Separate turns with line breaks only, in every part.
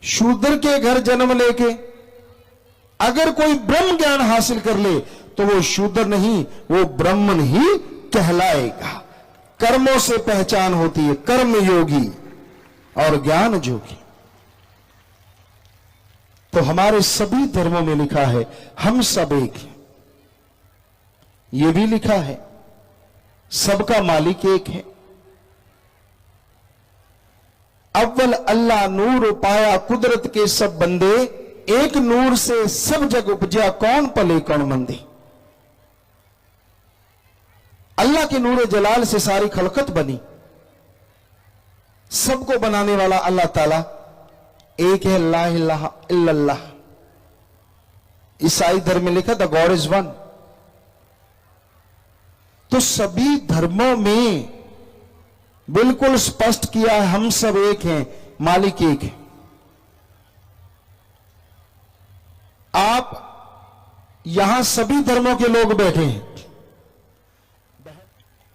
शूद्र के घर जन्म लेके अगर कोई ब्रह्म ज्ञान हासिल कर ले तो वो शूद्र नहीं, वो ब्राह्मण ही कहलाएगा। कर्मों से पहचान होती है, कर्म योगी और ज्ञान जोगी। तो हमारे सभी धर्मों में लिखा है हम सब एक हैं। यह भी लिखा है सबका मालिक एक है। अव्वल अल्लाह नूर पाया कुदरत के सब बंदे, एक नूर से सब जग उपजा कौन पले कौन मंदे। अल्लाह के नूर जलाल से सारी खलकत बनी। सबको बनाने वाला अल्लाह ताला एक है, ला इलाहा इल्लल्लाह। ईसाई धर्म में लिखा द गॉड इज वन। तो सभी धर्मों में बिल्कुल स्पष्ट किया है हम सब एक हैं, मालिक एक है। आप यहां सभी धर्मों के लोग बैठे हैं।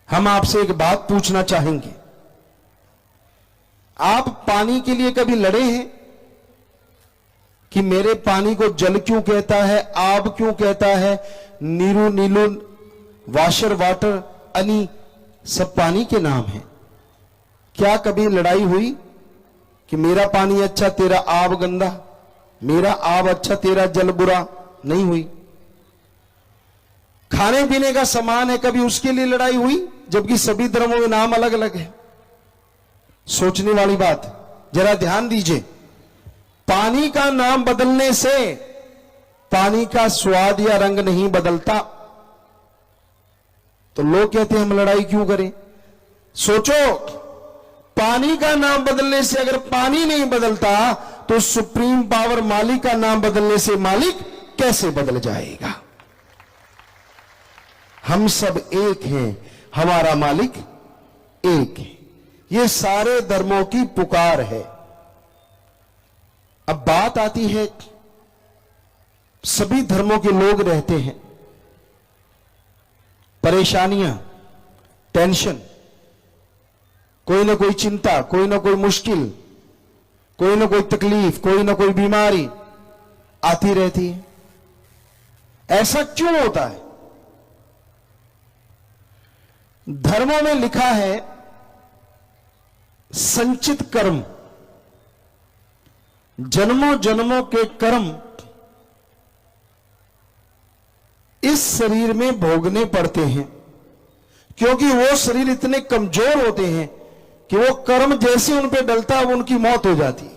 हम आपसे एक बात पूछना चाहेंगे, आप पानी के लिए कभी लड़े हैं कि मेरे पानी को जल क्यों कहता है, आब क्यों कहता है, नीरू नीलू, वाशर वाटर, अनी, सब पानी के नाम हैं। क्या कभी लड़ाई हुई कि मेरा पानी अच्छा तेरा आब गंदा, मेरा आब अच्छा तेरा जल बुरा? नहीं हुई। खाने पीने का सामान है, कभी उसके लिए लड़ाई हुई जबकि सभी धर्मों में नाम अलग अलग है? सोचने वाली बात। जरा ध्यान दीजिए, पानी का नाम बदलने से पानी का स्वाद या रंग नहीं बदलता। तो लोग कहते हैं हम लड़ाई क्यों करें। सोचो, पानी का नाम बदलने से अगर पानी नहीं बदलता तो सुप्रीम पावर मालिक का नाम बदलने से मालिक कैसे बदल जाएगा। हम सब एक हैं, हमारा मालिक एक है। ये सारे धर्मों की पुकार है। अब बात आती है, सभी धर्मों के लोग रहते हैं, परेशानियां, टेंशन, कोई ना कोई चिंता, कोई ना कोई मुश्किल, कोई ना कोई तकलीफ, कोई ना कोई बीमारी आती रहती है। ऐसा क्यों होता है? धर्मों में लिखा है संचित कर्म, जन्मों जन्मों के कर्म इस शरीर में भोगने पड़ते हैं, क्योंकि वो शरीर इतने कमजोर होते हैं कि वो कर्म जैसे उन पे डलता है वो उनकी मौत हो जाती है।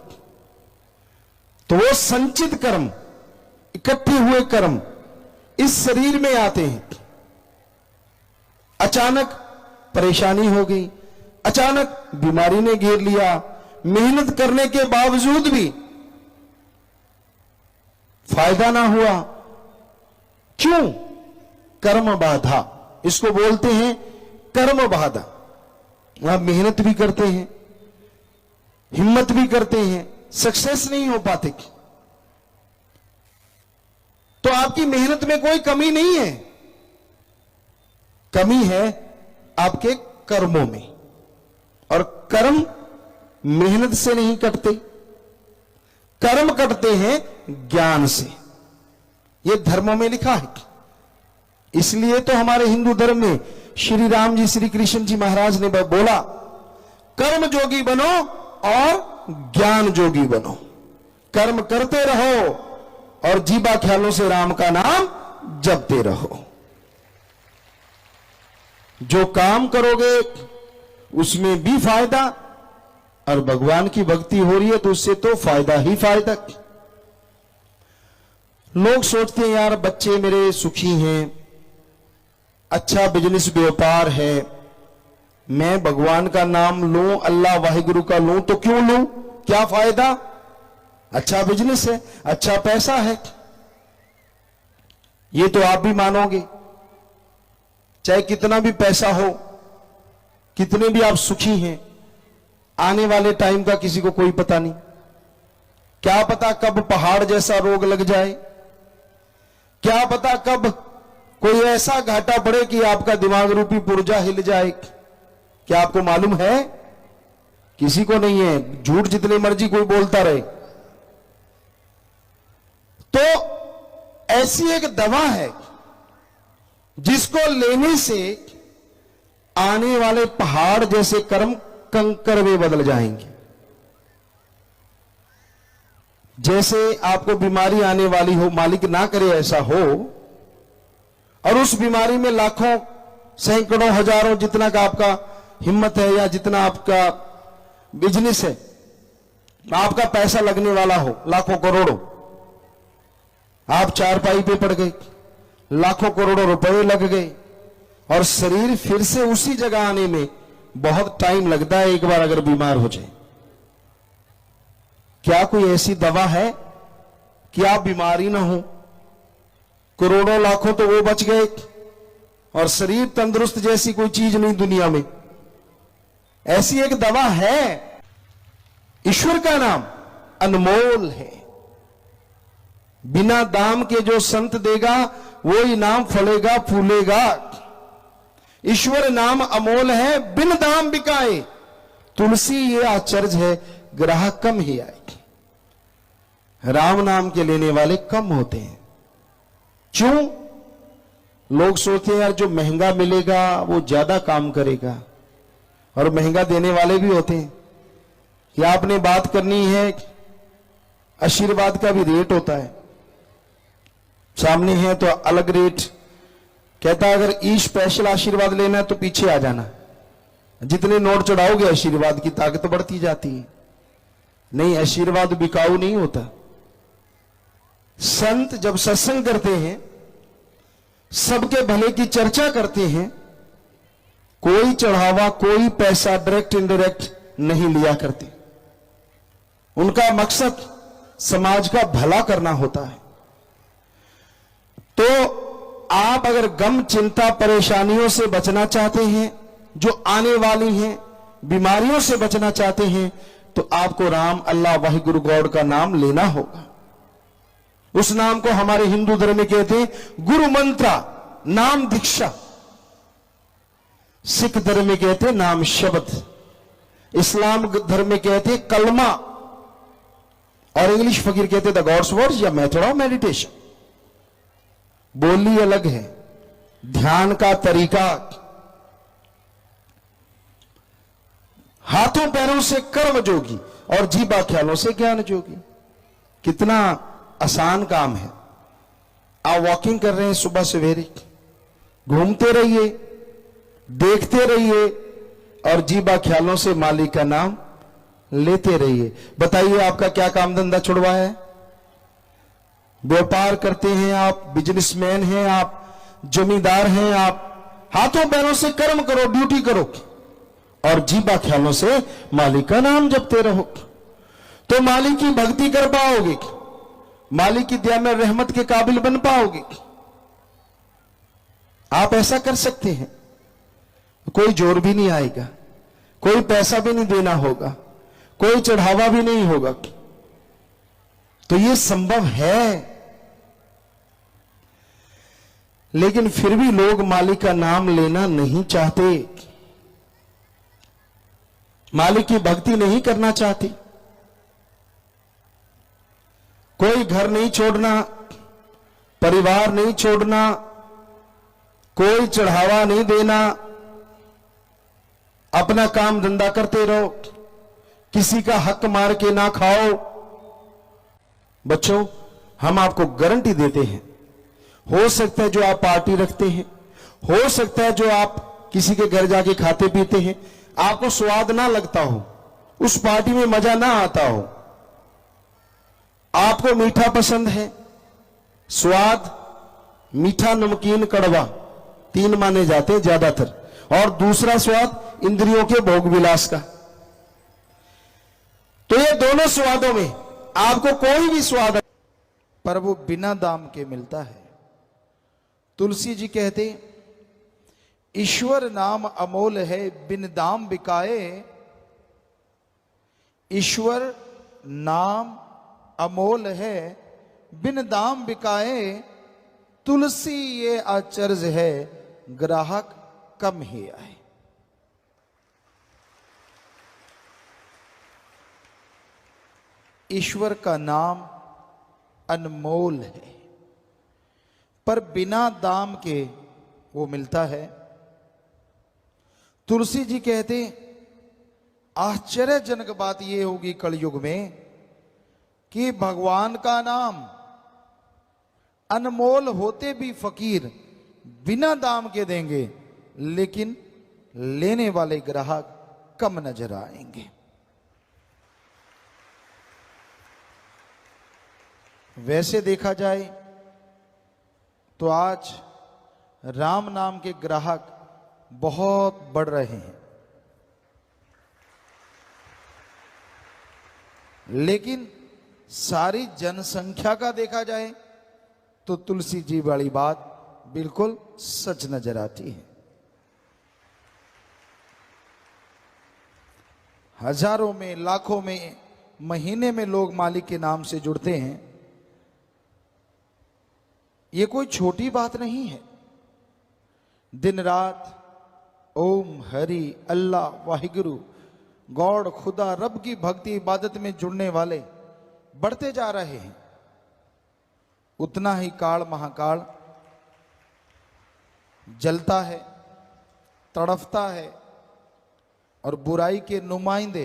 तो वो संचित कर्म, इकट्ठे हुए कर्म इस शरीर में आते हैं। अचानक परेशानी हो गई, अचानक बीमारी ने घेर लिया, मेहनत करने के बावजूद भी फायदा ना हुआ। क्यों? कर्म बाधा, इसको बोलते हैं कर्म बाधा। आप मेहनत भी करते हैं, हिम्मत भी करते हैं, सक्सेस नहीं हो पाते। तो आपकी मेहनत में कोई कमी नहीं है, कमी है आपके कर्मों में। और कर्म मेहनत से नहीं कटते, कर्म कटते हैं ज्ञान से। यह धर्मों में लिखा है। इसलिए तो हमारे हिंदू धर्म में श्री राम जी, श्री कृष्ण जी महाराज ने बोला, कर्म जोगी बनो और ज्ञान जोगी बनो। कर्म करते रहो और जीवा ख्यालों से राम का नाम जपते रहो। जो काम करोगे उसमें भी फायदा, और भगवान की भक्ति हो रही है तो उससे तो फायदा ही फायदा। लोग सोचते हैं यार बच्चे मेरे सुखी हैं, अच्छा बिजनेस व्यापार है, मैं भगवान का नाम लूं, अल्लाह वाहिगुरु का लूं तो क्यों लूं, क्या फायदा, अच्छा बिजनेस है, अच्छा पैसा है। ये तो आप भी मानोगे, चाहे कितना भी पैसा हो, कितने भी आप सुखी हैं, आने वाले टाइम का किसी को कोई पता नहीं। क्या पता कब पहाड़ जैसा रोग लग जाए, क्या पता कब कोई ऐसा घाटा पड़े कि आपका दिमाग रूपी पुर्जा हिल जाए। क्या आपको मालूम है? किसी को नहीं है। झूठ जितने मर्जी कोई बोलता रहे, ऐसी एक दवा है जिसको लेने से आने वाले पहाड़ जैसे कर्म कंकर में बदल जाएंगे। जैसे आपको बीमारी आने वाली हो, मालिक ना करे ऐसा हो, और उस बीमारी में लाखों सैकड़ों हजारों जितना का आपका हिम्मत है या जितना आपका बिजनेस है, आपका पैसा लगने वाला हो, लाखों करोड़ों, आप चारपाई पे पड़ गए, लाखों करोड़ों रुपए लग गए, और शरीर फिर से उसी जगह आने में बहुत टाइम लगता है एक बार अगर बीमार हो जाए। क्या कोई ऐसी दवा है कि आप बीमारी ना हो? करोड़ों लाखों तो वो बच गए, और शरीर तंदुरुस्त जैसी कोई चीज नहीं दुनिया में। ऐसी एक दवा है, ईश्वर का नाम अनमोल है। बिना दाम के जो संत देगा वो इनाम फलेगा फूलेगा। ईश्वर नाम अमोल है, बिन दाम बिकाए। तुलसी ये आचर्ज है, ग्राहक कम ही आए। राम नाम के लेने वाले कम होते हैं। क्यों? लोग सोचते हैं यार जो महंगा मिलेगा वो ज्यादा काम करेगा, और महंगा देने वाले भी होते हैं। या आपने बात करनी है, आशीर्वाद का भी रेट होता है, सामने है तो अलग रेट। कहता है अगर ई स्पेशल आशीर्वाद लेना है तो पीछे आ जाना, जितने नोट चढ़ाओगे आशीर्वाद की ताकत बढ़ती जाती है। नहीं, आशीर्वाद बिकाऊ नहीं होता। संत जब सत्संग करते हैं, सबके भले की चर्चा करते हैं, कोई चढ़ावा कोई पैसा डायरेक्ट इनडायरेक्ट नहीं लिया करते। उनका मकसद समाज का भला करना होता है। तो आप अगर गम चिंता परेशानियों से बचना चाहते हैं, जो आने वाली हैं, बीमारियों से बचना चाहते हैं, तो आपको राम अल्लाह वाहिगुरु गॉड का नाम लेना होगा। उस नाम को हमारे हिंदू धर्म में कहते हैं गुरु मंत्रा, नाम दीक्षा। सिख धर्म में कहते हैं नाम शब्द, इस्लाम धर्म में कहते हैं कलमा, और इंग्लिश फकीर कहते हैं द गॉड्स वर्ड्स या मेथड ऑफ मेडिटेशन। बोली अलग है, ध्यान का तरीका। हाथों पैरों से कर्म जोगी और जीवा ख्यालों से ज्ञान जोगी। कितना आसान काम है। आप वॉकिंग कर रहे हैं सुबह सवेरे, घूमते रहिए, देखते रहिए, और जीवा ख्यालों से मालिक का नाम लेते रहिए। बताइए आपका क्या काम धंधा छुड़वा है? व्यापार करते हैं आप, बिजनेसमैन हैं आप, जमींदार हैं आप, हाथों पैरों से कर्म करो, ड्यूटी करो, और जीवा ख्यालों से मालिक का नाम जपते रहो, तो मालिक की भक्ति कर पाओगे, मालिक की दया में रहमत के काबिल बन पाओगे। आप ऐसा कर सकते हैं, कोई जोर भी नहीं आएगा, कोई पैसा भी नहीं देना होगा, कोई चढ़ावा भी नहीं होगा। तो ये संभव है। लेकिन फिर भी लोग मालिक का नाम लेना नहीं चाहते, मालिक की भक्ति नहीं करना चाहते। कोई घर नहीं छोड़ना, परिवार नहीं छोड़ना, कोई चढ़ावा नहीं देना, अपना काम धंधा करते रहो, किसी का हक मार के ना खाओ। बच्चों, हम आपको गारंटी देते हैं, हो सकता है जो आप पार्टी रखते हैं, हो सकता है जो आप किसी के घर जाके खाते पीते हैं, आपको स्वाद ना लगता हो, उस पार्टी में मजा ना आता हो। आपको मीठा पसंद है, स्वाद मीठा नमकीन कड़वा तीन माने जाते हैं ज्यादातर, और दूसरा स्वाद इंद्रियों के भोग विलास का। तो ये दोनों स्वादों में आपको कोई भी स्वाद, पर वो बिना दाम के मिलता है। तुलसी जी कहते, ईश्वर नाम अमोल है बिन दाम बिकाए। ईश्वर नाम अमोल है बिन दाम बिकाए। तुलसी ये आचर्ज है, ग्राहक कम ही आए। ईश्वर का नाम अनमोल है। पर बिना दाम के वो मिलता है। तुलसी जी कहते आश्चर्यजनक बात ये होगी कलयुग में कि भगवान का नाम अनमोल होते भी फकीर बिना दाम के देंगे, लेकिन लेने वाले ग्राहक कम नजर आएंगे। वैसे देखा जाए तो आज राम नाम के ग्राहक बहुत बढ़ रहे हैं, लेकिन सारी जनसंख्या का देखा जाए तो तुलसी जी वाली बात बिल्कुल सच नजर आती है। हजारों में, लाखों में, महीने में लोग मालिक के नाम से जुड़ते हैं। ये कोई छोटी बात नहीं है। दिन रात ओम हरि अल्लाह वाहिगुरु गॉड खुदा रब की भक्ति इबादत में जुड़ने वाले बढ़ते जा रहे हैं। उतना ही काल महाकाल जलता है, तड़फता है और बुराई के नुमाइंदे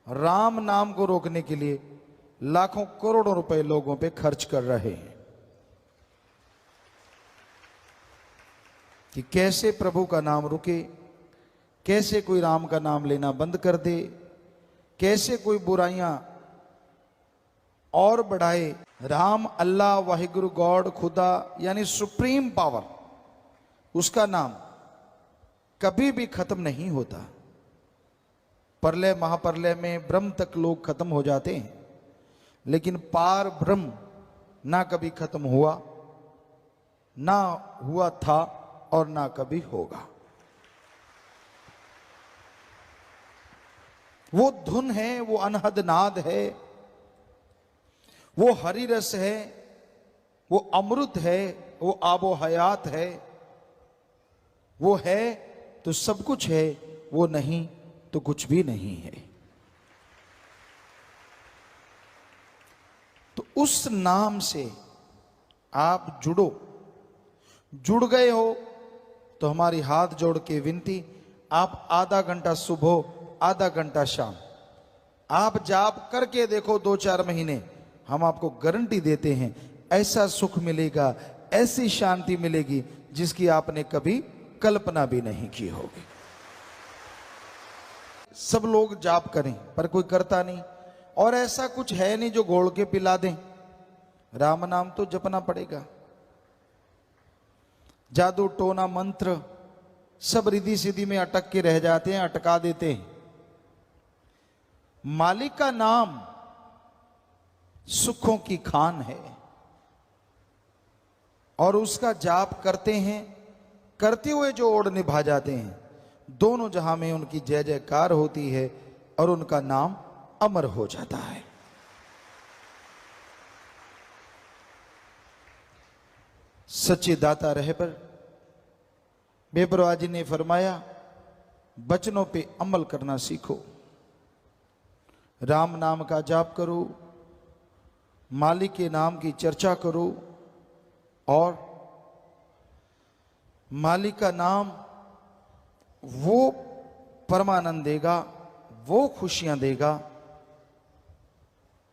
राम नाम को रोकने के लिए लाखों करोड़ों रुपए लोगों पे खर्च कर रहे हैं कि कैसे प्रभु का नाम रुके, कैसे कोई राम का नाम लेना बंद कर दे, कैसे कोई बुराइयां और बढ़ाए। राम अल्लाह वाहिगुरु गॉड खुदा यानी सुप्रीम पावर, उसका नाम कभी भी खत्म नहीं होता। प्रलय महाप्रलय में ब्रह्म तक लोग खत्म हो जाते हैं, लेकिन पार ब्रह्म ना कभी खत्म हुआ, ना हुआ था और ना कभी होगा। वो धुन है, वो अनहद नाद है, वो हरि रस है, वो अमृत है, वो आबो हयात है। वो है तो सब कुछ है, वो नहीं तो कुछ भी नहीं है। तो उस नाम से आप जुड़ो। जुड़ गए हो तो हमारी हाथ जोड़ के विनती, आप आधा घंटा सुबह आधा घंटा शाम आप जाप करके देखो 2-4 महीने, हम आपको गारंटी देते हैं ऐसा सुख मिलेगा, ऐसी शांति मिलेगी जिसकी आपने कभी कल्पना भी नहीं की होगी। सब लोग जाप करें पर कोई करता नहीं, और ऐसा कुछ है नहीं जो घोल के पिला दें। राम नाम तो जपना पड़ेगा। जादू टोना मंत्र सब रिद्धि सिद्धि में अटक के रह जाते हैं, अटका देते हैं। मालिक का नाम सुखों की खान है और उसका जाप करते हैं, करते हुए जो ओढ़ निभा जाते हैं, दोनों जहां में उनकी जय जयकार होती है और उनका नाम अमर हो जाता है। सच्चे दाता रहे पर बेपरवाह जी ने फरमाया, बचनों पे अमल करना सीखो। राम नाम का जाप करो, मालिक के नाम की चर्चा करो और मालिक का नाम वो परमानंद देगा, वो खुशियां देगा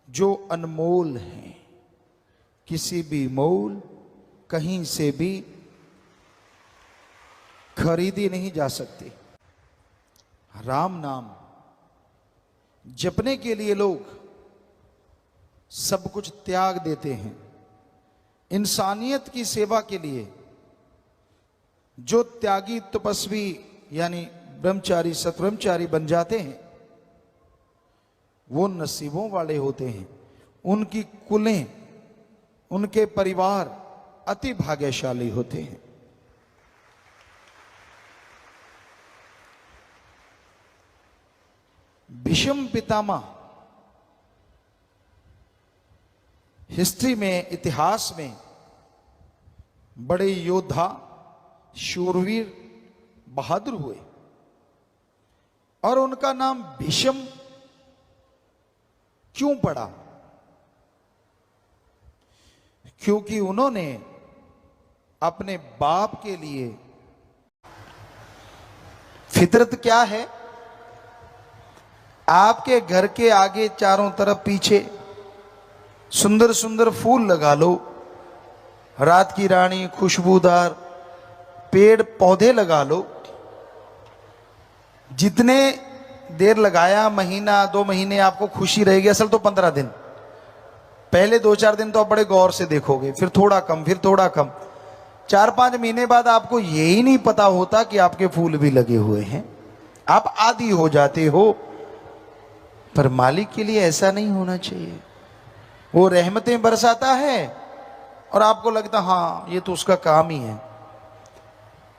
जो अनमोल हैं, किसी भी मोल कहीं से भी खरीदी नहीं जा सकती। राम नाम जपने के लिए लोग सब कुछ त्याग देते हैं। इंसानियत की सेवा के लिए जो त्यागी तपस्वी यानी ब्रह्मचारी सतब्रह्मचारी बन जाते हैं, वो नसीबों वाले होते हैं। उनकी कुलें, उनके परिवार अति भाग्यशाली होते हैं। भीष्म पितामह हिस्ट्री में, इतिहास में बड़े योद्धा, शूरवीर, बहादुर हुए और उनका नाम भीष्म क्यों पड़ा? क्योंकि उन्होंने अपने बाप के लिए। फितरत क्या है? आपके घर के आगे चारों तरफ पीछे सुंदर सुंदर फूल लगा लो, रात की रानी, खुशबूदार पेड़ पौधे लगा लो। जितने देर लगाया, महीना 2 महीने, आपको खुशी रहेगी। असल तो 15 दिन, पहले 2-4 दिन तो आप बड़े गौर से देखोगे, फिर थोड़ा कम, फिर थोड़ा कम। 4-5 महीने बाद आपको यही नहीं पता होता कि आपके फूल भी लगे हुए हैं। आप आदी हो जाते हो। पर मालिक के लिए ऐसा नहीं होना चाहिए। वो रहमतें बरसाता है और आपको लगता हाँ ये तो उसका काम ही है।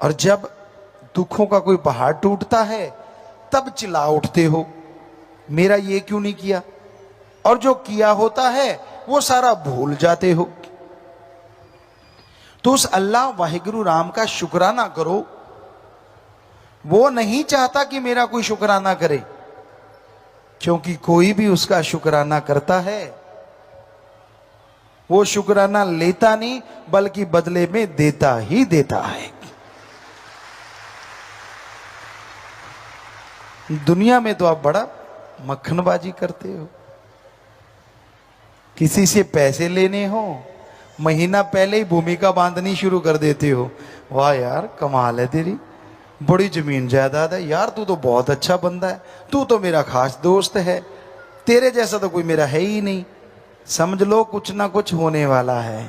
और जब दुखों का कोई पहाड़ टूटता है तब चिल्ला उठते हो, मेरा ये क्यों नहीं किया। और जो किया होता है वो सारा भूल जाते हो। तो उस अल्लाह वाहिगुरु राम का शुक्राना करो। वो नहीं चाहता कि मेरा कोई शुक्राना करे, क्योंकि कोई भी उसका शुक्राना करता है वो शुक्राना लेता नहीं बल्कि बदले में देता ही देता है। दुनिया में तो आप बड़ा मक्खनबाजी करते हो। किसी से पैसे लेने हो, महीना पहले ही भूमिका बांधनी शुरू कर देते हो। वाह यार कमाल है तेरी, बड़ी जमीन जायदाद है यार, तू तो बहुत अच्छा बंदा है, तू तो मेरा खास दोस्त है, तेरे जैसा तो कोई मेरा है ही नहीं। समझ लो कुछ ना कुछ होने वाला है।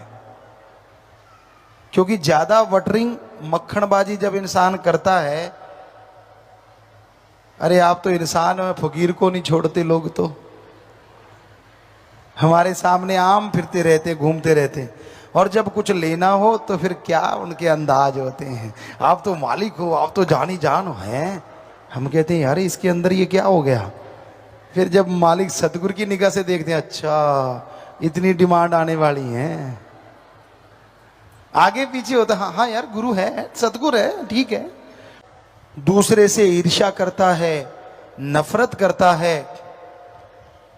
क्योंकि ज्यादा वटरिंग, मक्खनबाजी जब इंसान करता है, अरे आप तो इंसान में फकीर को नहीं छोड़ते। लोग तो हमारे सामने आम फिरते रहते, घूमते रहते, और जब कुछ लेना हो तो फिर क्या उनके अंदाज होते हैं, आप तो मालिक हो, आप तो जानी जान हो हैं। हम कहते हैं यार इसके अंदर ये क्या हो गया। फिर जब मालिक सतगुरु की निगाह से देखते हैं, अच्छा इतनी डिमांड आने वाली है, आगे पीछे होता हाँ हाँ यार गुरु है, सतगुरु है, ठीक है। दूसरे से ईर्ष्या करता है, नफरत करता है,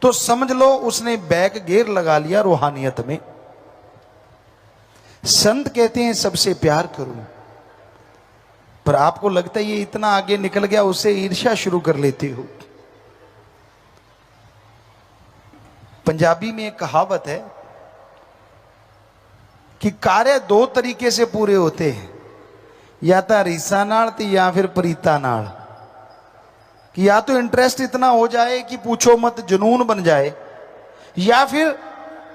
तो समझ लो उसने बैक गियर लगा लिया रूहानियत में। संत कहते हैं सबसे प्यार करो, पर आपको लगता है ये इतना आगे निकल गया, उससे ईर्ष्या शुरू कर लेते हो। पंजाबी में एक कहावत है कि कार्य 2 तरीके से पूरे होते हैं, या तो रीसा नाल या फिर प्रीता नाल। कि या तो इंटरेस्ट इतना हो जाए कि पूछो मत, जुनून बन जाए, या फिर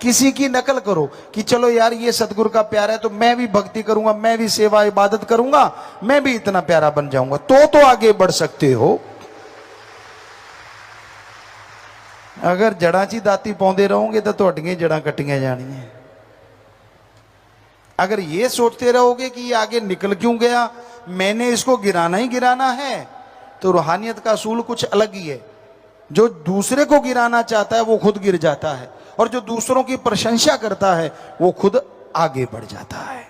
किसी की नकल करो कि चलो यार ये सतगुरु का प्यार है तो मैं भी भक्ति करूंगा, मैं भी सेवा इबादत करूंगा, मैं भी इतना प्यारा बन जाऊंगा, तो आगे बढ़ सकते हो। अगर जड़ा ची दाती पाउंदे रहोगे तो तुहाडियां जड़ां कट्टियां जानियां। अगर ये सोचते रहोगे कि ये आगे निकल क्यों गया, मैंने इसको गिराना ही गिराना है, तो रूहानियत का असूल कुछ अलग ही है। जो दूसरे को गिराना चाहता है वो खुद गिर जाता है, और जो दूसरों की प्रशंसा करता है वो खुद आगे बढ़ जाता है।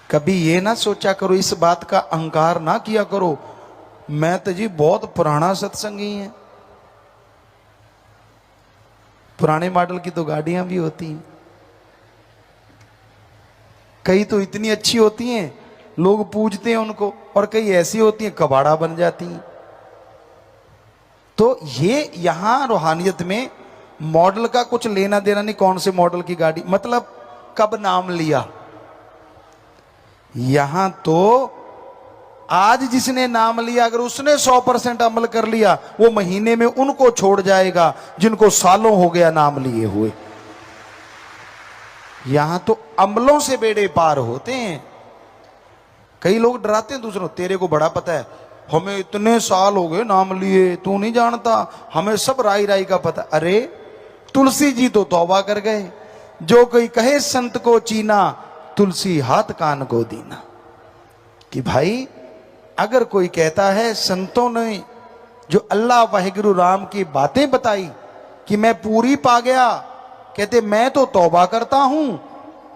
कभी ये ना सोचा करो, इस बात का अहंकार ना किया करो, मैं तो जी बहुत पुराना सत्संगी है। पुराने मॉडल की तो गाड़ियां भी होती हैं, कई तो इतनी अच्छी होती हैं लोग पूजते हैं उनको, और कई ऐसी होती हैं कबाड़ा बन जाती हैं। तो ये यहां रूहानियत में मॉडल का कुछ लेना देना नहीं, कौन से मॉडल की गाड़ी, मतलब कब नाम लिया। यहां तो आज जिसने नाम लिया, अगर उसने 100% अमल कर लिया, वो महीने में उनको छोड़ जाएगा जिनको सालों हो गया नाम लिए हुए। यहां तो अमलों से बेड़े पार होते हैं। कई लोग डराते हैं दूसरों, तेरे को बड़ा पता है, हमें इतने साल हो गए नाम लिए, तू नहीं जानता, हमें सब राई राई का पता। अरे तुलसी जी तो तौबा कर गए, जो कोई कहे संत को चीना, तुलसी हाथ कान को दीना। कि भाई अगर कोई कहता है संतों ने जो अल्लाह वाहिगुरु राम की बातें बताई कि मैं पूरी पा गया, कहते मैं तो तौबा करता हूं,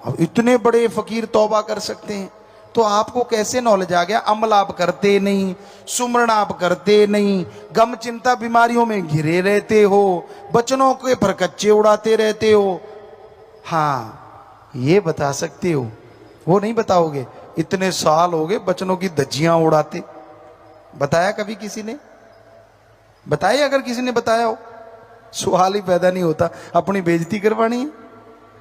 अब इतने बड़े फकीर तौबा कर सकते हैं, तो आपको कैसे नॉलेज आ गया। अमल आप करते नहीं, सुमरण आप करते नहीं, गम चिंता बीमारियों में घिरे रहते हो, बचनों के फरकच्चे उड़ाते रहते हो। हाँ ये बता सकते हो वो नहीं बताओगे। इतने साल हो गए बचनों की धज्जियां उड़ाते, बताया कभी किसी ने? बताइए, अगर किसी ने बताया हो। सवाल ही पैदा नहीं होता, अपनी बेइज्जती करवानी है।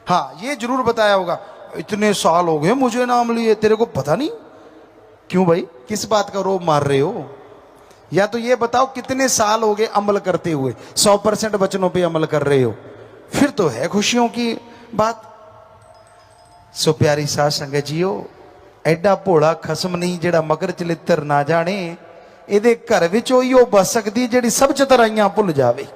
हाँ, ये जरूर बताया होगा, इतने साल हो गए मुझे नाम लिए, तेरे को पता नहीं। क्यों भाई, किस बात का रोब मार रहे हो? या तो ये बताओ कितने साल हो गए अमल करते हुए, 100% वचनों पे अमल कर रहे हो, फिर तो है खुशियों की बात। सो प्यारी साध संगत जीओ, एडा भोला खसम नहीं जेड़ा मगर चलित्र ना जाने, ਇਹਦੇ घर विच ਉਹੀ ਉਹ बस सकती ਜਿਹੜੀ सब चतुराइयां भुल जावे।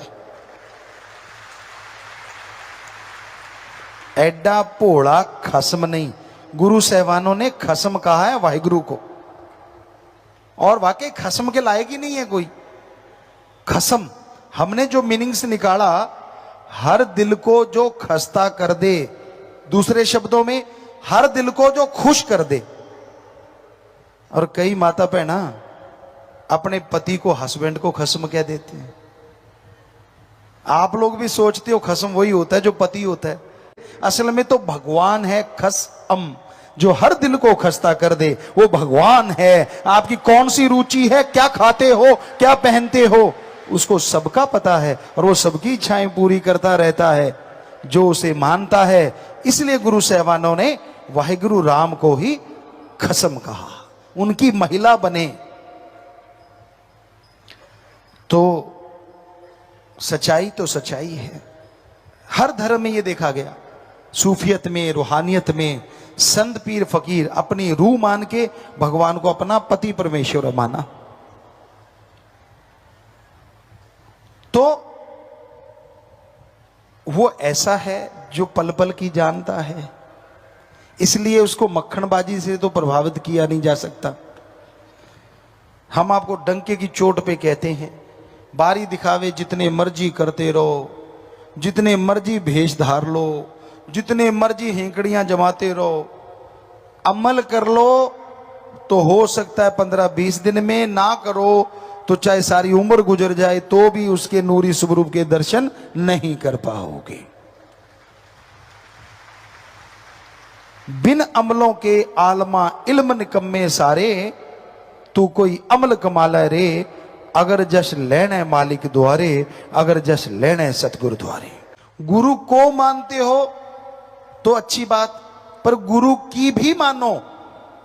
एडा भोला खसम नहीं, गुरु साहबानों ने खसम कहा है वाहिगुरु को, और वाकई खसम के लायक ही नहीं है कोई। खसम हमने जो मीनिंग्स निकाला, हर दिल को जो खस्ता कर दे, दूसरे शब्दों में हर दिल को जो खुश कर दे। और कई माता बहना अपने पति को, हस्बैंड को खसम कह देते हैं। आप लोग भी सोचते हो खसम वही होता है जो पति होता है, असल में तो भगवान है खसम, जो हर दिल को खस्ता कर दे, वो भगवान है। आपकी कौन सी रुचि है, क्या खाते हो, क्या पहनते हो, उसको सबका पता है, और वो सबकी इच्छाएं पूरी करता रहता है जो उसे मानता है। इसलिए गुरु साहबानों ने वाहिगुरु राम को ही खसम कहा, उनकी महिला बने। तो सच्चाई तो सच्चाई है, हर धर्म में ये देखा गया। सूफियत में, रूहानियत में संत पीर फकीर अपनी रूह मान के भगवान को अपना पति परमेश्वर माना। तो वो ऐसा है जो पल पल की जानता है, इसलिए उसको मक्खनबाजी से तो प्रभावित किया नहीं जा सकता। हम आपको डंके की चोट पे कहते हैं, बारी दिखावे जितने मर्जी करते रहो, जितने मर्जी भेष धार लो, जितने मर्जी हेंकड़ियां जमाते रहो, अमल कर लो तो हो सकता है 15-20 दिन में, ना करो तो चाहे सारी उम्र गुजर जाए तो भी उसके नूरी स्वरूप के दर्शन नहीं कर पाओगे। बिन अमलों के आलमा इल्म निकम्मे सारे, तू कोई अमल कमाला रे, अगर जश लेने मालिक द्वारे, अगर जश लेने सतगुरु द्वारे। गुरु को मानते हो तो अच्छी बात, पर गुरु की भी मानो,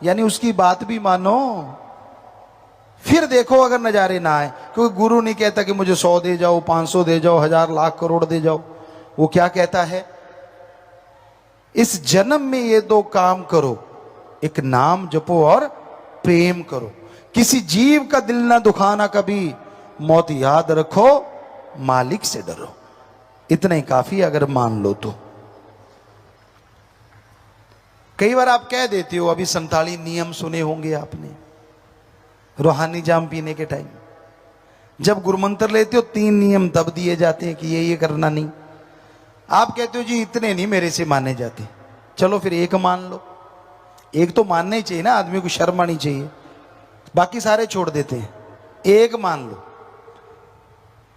यानी उसकी बात भी मानो, फिर देखो अगर नजारे ना आए। क्योंकि गुरु नहीं कहता कि मुझे 100 दे जाओ, 500 दे जाओ, 1000 लाख करोड़ दे जाओ। वो क्या कहता है, इस जन्म में ये 2 काम करो, एक नाम जपो और प्रेम करो, किसी जीव का दिल ना दुखाना कभी, मौत याद रखो, मालिक से डरो। इतना ही काफी अगर मान लो तो। कई बार आप कह देते हो, अभी 47 नियम सुने होंगे आपने रूहानी जाम पीने के टाइम, जब गुरुमंत्र लेते हो 3 नियम तब दिए जाते हैं कि ये करना नहीं। आप कहते हो जी इतने नहीं मेरे से माने जाते, चलो फिर एक मान लो। एक तो मानना ही चाहिए ना, आदमी को शर्म आनी चाहिए, बाकी सारे छोड़ देते हैं, एक मान लो।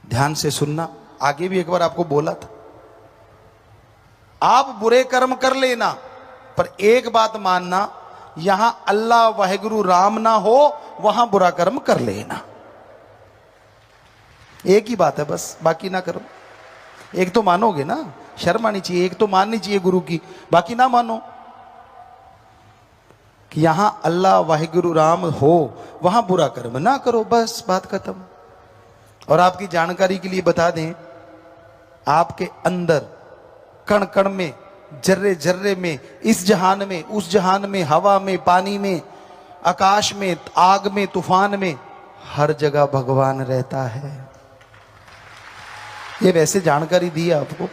ध्यान से सुनना, आगे भी एक बार आपको बोला था, आप बुरे कर्म कर लेना, पर एक बात मानना, यहां अल्लाह वाहिगुरु राम ना हो, वहां बुरा कर्म कर लेना। एक ही बात है बस, बाकी ना करो। एक तो मानोगे ना, शर्म आनी चाहिए, एक तो माननी चाहिए गुरु की, बाकी ना मानो। कि यहां अल्लाह वाहिगुरु राम हो, वहां बुरा कर्म ना करो, बस बात खत्म। और आपकी जानकारी के लिए बता दें, आपके अंदर कण कण में, जर्रे जर्रे में, इस जहान में, उस जहान में, हवा में, पानी में, आकाश में, आग में, तूफान में, हर जगह भगवान रहता है। ये वैसे जानकारी दी है आपको।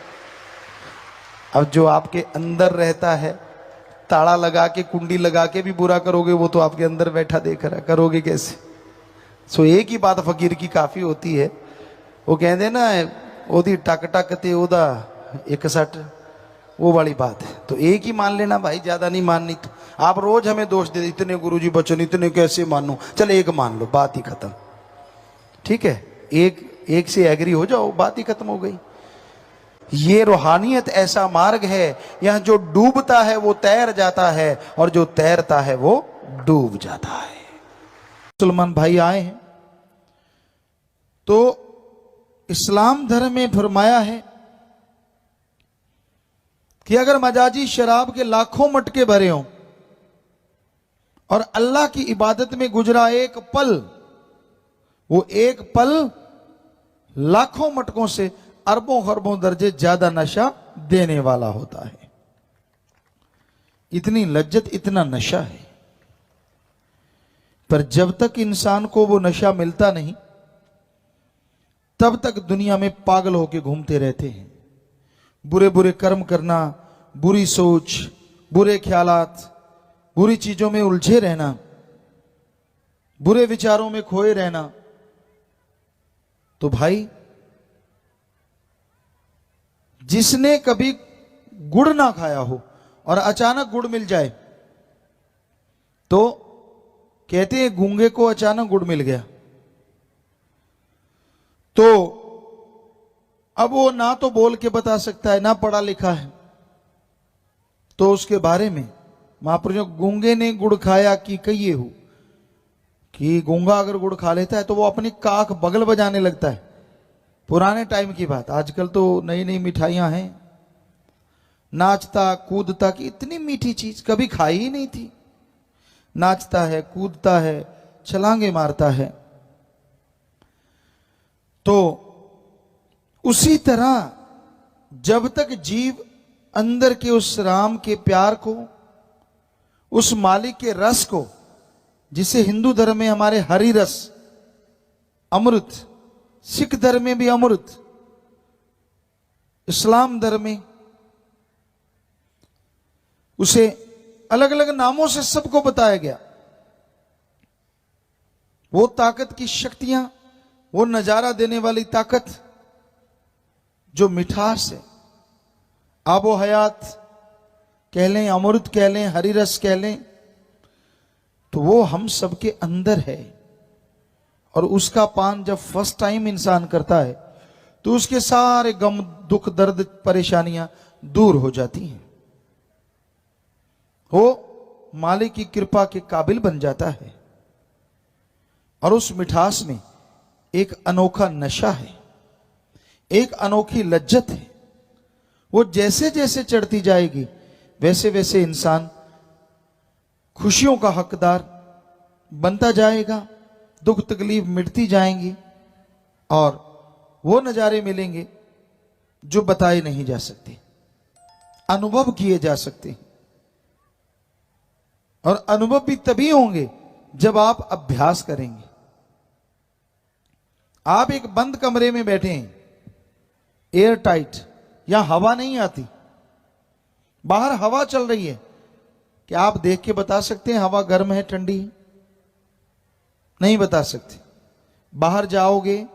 अब जो आपके अंदर रहता है, ताला लगा के, कुंडी लगा के भी बुरा करोगे, वो तो आपके अंदर बैठा देख रहा है, करोगे कैसे? सो एक ही बात फकीर की काफी होती है। वो कहते ना, ओदी टक टक ते ओदा 61, वो वाली बात है। तो एक ही मान लेना भाई, ज्यादा नहीं माननी। तो आप रोज हमें दोष दे, इतने गुरुजी बचन, इतने कैसे मानूं? चल एक मान लो, बात ही खत्म। ठीक है, एक से एग्री हो जाओ, बात ही खत्म हो गई। ये रूहानियत ऐसा मार्ग है, यहां जो डूबता है वो तैर जाता है और जो तैरता है वो डूब जाता है। मुसलमान भाई आए हैं तो इस्लाम धर्म में फरमाया है कि अगर मजाजी शराब के लाखों मटके भरे हों और अल्लाह की इबादत में गुजरा एक पल, वो एक पल लाखों मटकों से अरबों खरबों दर्जे ज्यादा नशा देने वाला होता है। इतनी लज्जत, इतना नशा है। पर जब तक इंसान को वो नशा मिलता नहीं तब तक दुनिया में पागल होकर घूमते रहते हैं। बुरे बुरे कर्म करना, बुरी सोच, बुरे ख्यालात, बुरी चीजों में उलझे रहना, बुरे विचारों में खोए रहना। तो भाई जिसने कभी गुड़ ना खाया हो और अचानक गुड़ मिल जाए तो कहते हैं गूंगे को अचानक गुड़ मिल गया। तो अब वो ना तो बोल के बता सकता है, ना पढ़ा लिखा है, तो उसके बारे में महापुरुषों गूंगे ने गुड़ खाया कि कहिए हो कि गूंगा अगर गुड़ खा लेता है तो वो अपनी काख बगल बजाने लगता है। पुराने टाइम की बात, आजकल तो नई नई मिठाइयां हैं। नाचता कूदता की इतनी मीठी चीज कभी खाई ही नहीं थी। नाचता है, कूदता है, छलांगे मारता है। तो उसी तरह जब तक जीव अंदर के उस राम के प्यार को, उस मालिक के रस को, जिसे हिंदू धर्म में हमारे हरि रस, अमृत, सिख धर्म में भी अमृत, इस्लाम धर्म में उसे अलग अलग नामों से सबको बताया गया। वो ताकत की शक्तियां, वो नजारा देने वाली ताकत, जो मिठास है, आबो हयात कह लें, अमृत कह लें, हरि रस कह लें, तो वो हम सबके अंदर है। और उसका पान जब फर्स्ट टाइम इंसान करता है तो उसके सारे गम, दुख, दर्द, परेशानियां दूर हो जाती हैं। वो मालिक की कृपा के काबिल बन जाता है। और उस मिठास में एक अनोखा नशा है, एक अनोखी लज्जत है। वो जैसे जैसे चढ़ती जाएगी वैसे वैसे इंसान खुशियों का हकदार बनता जाएगा, दुख तकलीफ मिटती जाएंगी और वो नजारे मिलेंगे जो बताए नहीं जा सकते, अनुभव किए जा सकते हैं। और अनुभव भी तभी होंगे जब आप अभ्यास करेंगे। आप एक बंद कमरे में बैठे हैं, एयर टाइट, यहां हवा नहीं आती, बाहर हवा चल रही है, क्या आप देख के बता सकते हैं हवा गर्म है ठंडी है? नहीं बता सकते। बाहर जाओगे,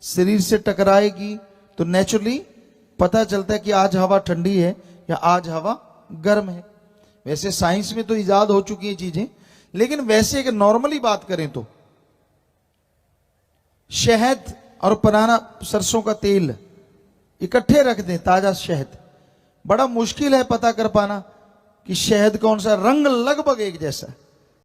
शरीर से टकराएगी तो नेचुरली पता चलता है कि आज हवा ठंडी है या आज हवा गर्म है। वैसे साइंस में तो इजाद हो चुकी है चीजें, लेकिन वैसे अगर नॉर्मली बात करें तो शहद और पुराना सरसों का तेल इकट्ठे रख दें, ताजा शहद, बड़ा मुश्किल है पता कर पाना कि शहद कौन सा, रंग लगभग एक जैसा,